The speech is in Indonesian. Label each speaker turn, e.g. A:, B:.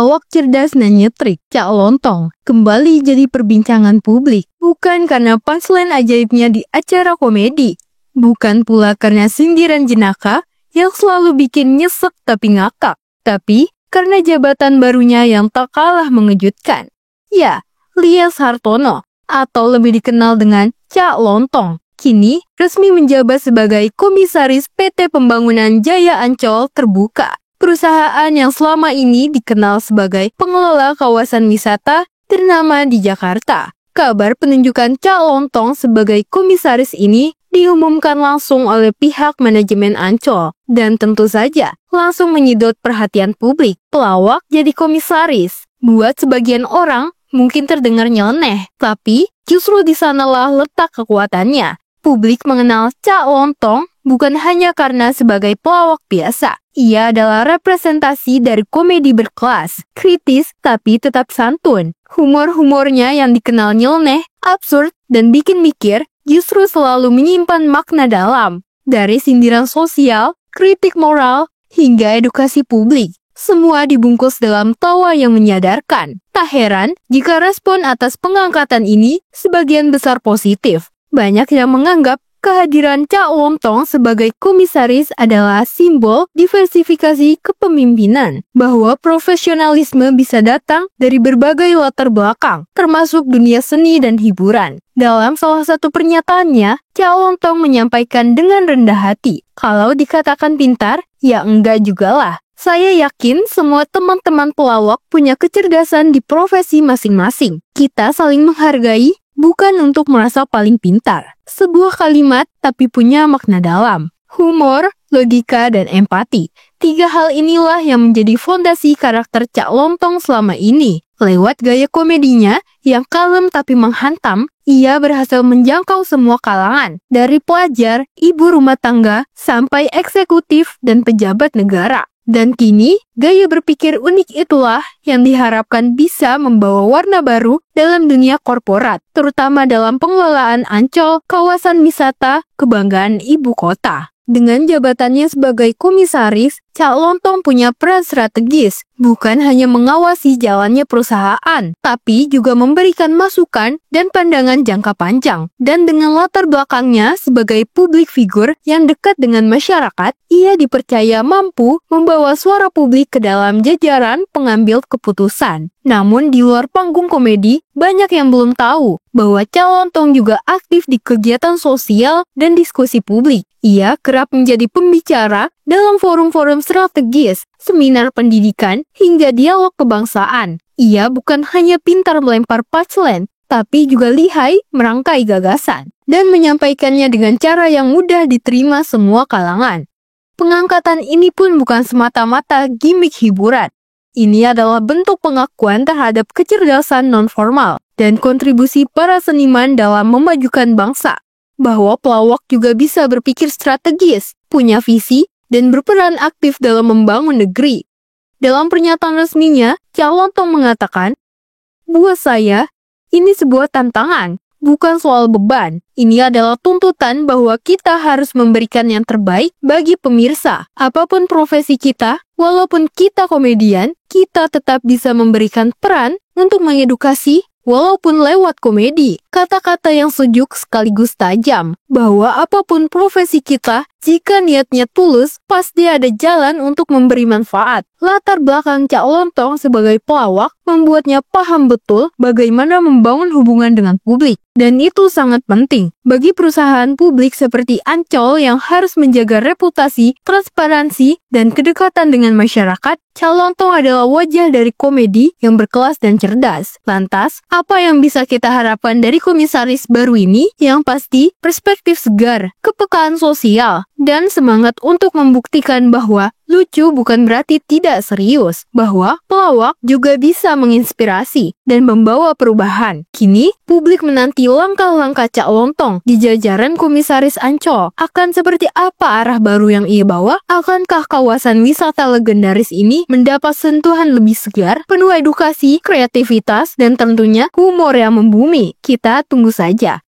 A: pelawak cerdas dan nyetrik, Cak Lontong, kembali jadi perbincangan publik. Bukan karena punchline ajaibnya di acara komedi. Bukan pula karena sindiran jenaka yang selalu bikin nyesek tapi ngakak. Tapi karena jabatan barunya yang tak kalah mengejutkan. Ya, Lyas Hartono, atau lebih dikenal dengan Cak Lontong, kini resmi menjabat sebagai Komisaris PT Pembangunan Jaya Ancol Terbuka. Perusahaan yang selama ini dikenal sebagai pengelola kawasan wisata ternama di Jakarta. Kabar penunjukan Cak Lontong sebagai komisaris ini diumumkan langsung oleh pihak manajemen Ancol. Dan tentu saja langsung menyedot perhatian publik. Pelawak jadi komisaris. Buat sebagian orang mungkin terdengar nyeleneh, tapi justru di sanalah letak kekuatannya. Publik mengenal Cak Lontong bukan hanya karena sebagai pelawak biasa. Ia adalah representasi dari komedi berkelas, kritis tapi tetap santun. Humor-humornya yang dikenal nyeleneh, absurd, dan bikin mikir justru selalu menyimpan makna dalam. Dari sindiran sosial, kritik moral, hingga edukasi publik. Semua dibungkus dalam tawa yang menyadarkan. Tak heran jika respon atas pengangkatan ini sebagian besar positif. Banyak yang menganggap kehadiran Cak Lontong sebagai komisaris adalah simbol diversifikasi kepemimpinan, bahwa profesionalisme bisa datang dari berbagai latar belakang, termasuk dunia seni dan hiburan. Dalam salah satu pernyataannya, Cak Lontong menyampaikan dengan rendah hati, kalau dikatakan pintar, ya enggak jugalah. Saya yakin semua teman-teman pelawak punya kecerdasan di profesi masing-masing. Kita saling menghargai, bukan untuk merasa paling pintar. Sebuah kalimat tapi punya makna dalam. Humor, logika, dan empati. 3 hal inilah yang menjadi fondasi karakter Cak Lontong selama ini. Lewat gaya komedinya yang kalem tapi menghantam, ia berhasil menjangkau semua kalangan. Dari pelajar, ibu rumah tangga, sampai eksekutif dan pejabat negara. Dan kini, gaya berpikir unik itulah yang diharapkan bisa membawa warna baru dalam dunia korporat, terutama dalam pengelolaan Ancol, kawasan wisata, kebanggaan ibu kota. Dengan jabatannya sebagai komisaris, Cak Lontong punya peran strategis, bukan hanya mengawasi jalannya perusahaan, tapi juga memberikan masukan dan pandangan jangka panjang. Dan dengan latar belakangnya sebagai publik figur yang dekat dengan masyarakat, ia dipercaya mampu membawa suara publik ke dalam jajaran pengambil keputusan. Namun di luar panggung komedi, banyak yang belum tahu bahwa Cak Lontong juga aktif di kegiatan sosial dan diskusi publik. Ia kerap menjadi pembicara dalam forum-forum strategis, seminar pendidikan, hingga dialog kebangsaan. Ia bukan hanya pintar melempar punchline, tapi juga lihai merangkai gagasan dan menyampaikannya dengan cara yang mudah diterima semua kalangan. Pengangkatan ini pun bukan semata-mata gimmick hiburan. Ini adalah bentuk pengakuan terhadap kecerdasan non-formal dan kontribusi para seniman dalam memajukan bangsa. Bahwa pelawak juga bisa berpikir strategis, punya visi, dan berperan aktif dalam membangun negeri. Dalam pernyataan resminya, Cak Lontong mengatakan, "Buat saya, ini sebuah tantangan, bukan soal beban. Ini adalah tuntutan bahwa kita harus memberikan yang terbaik bagi pemirsa. Apapun profesi kita, walaupun kita komedian, kita tetap bisa memberikan peran untuk mengedukasi, walaupun lewat komedi." Kata-kata yang sejuk sekaligus tajam, bahwa apapun profesi kita, jika niatnya tulus, pasti ada jalan untuk memberi manfaat. Latar belakang Cak Lontong sebagai pelawak membuatnya paham betul bagaimana membangun hubungan dengan publik. Dan itu sangat penting bagi perusahaan publik seperti Ancol yang harus menjaga reputasi, transparansi, dan kedekatan dengan masyarakat. Cak Lontong adalah wajah dari komedi yang berkelas dan cerdas. Lantas, apa yang bisa kita harapkan dari komisaris baru ini? Yang pasti, perspektif segar, kepekaan sosial, dan semangat untuk membuktikan bahwa lucu bukan berarti tidak serius, bahwa pelawak juga bisa menginspirasi dan membawa perubahan. Kini, publik menanti langkah-langkah Cak Lontong di jajaran komisaris Ancol. Akan seperti apa arah baru yang ia bawa? Akankah kawasan wisata legendaris ini mendapat sentuhan lebih segar, penuh edukasi, kreativitas, dan tentunya humor yang membumi? Kita tunggu saja.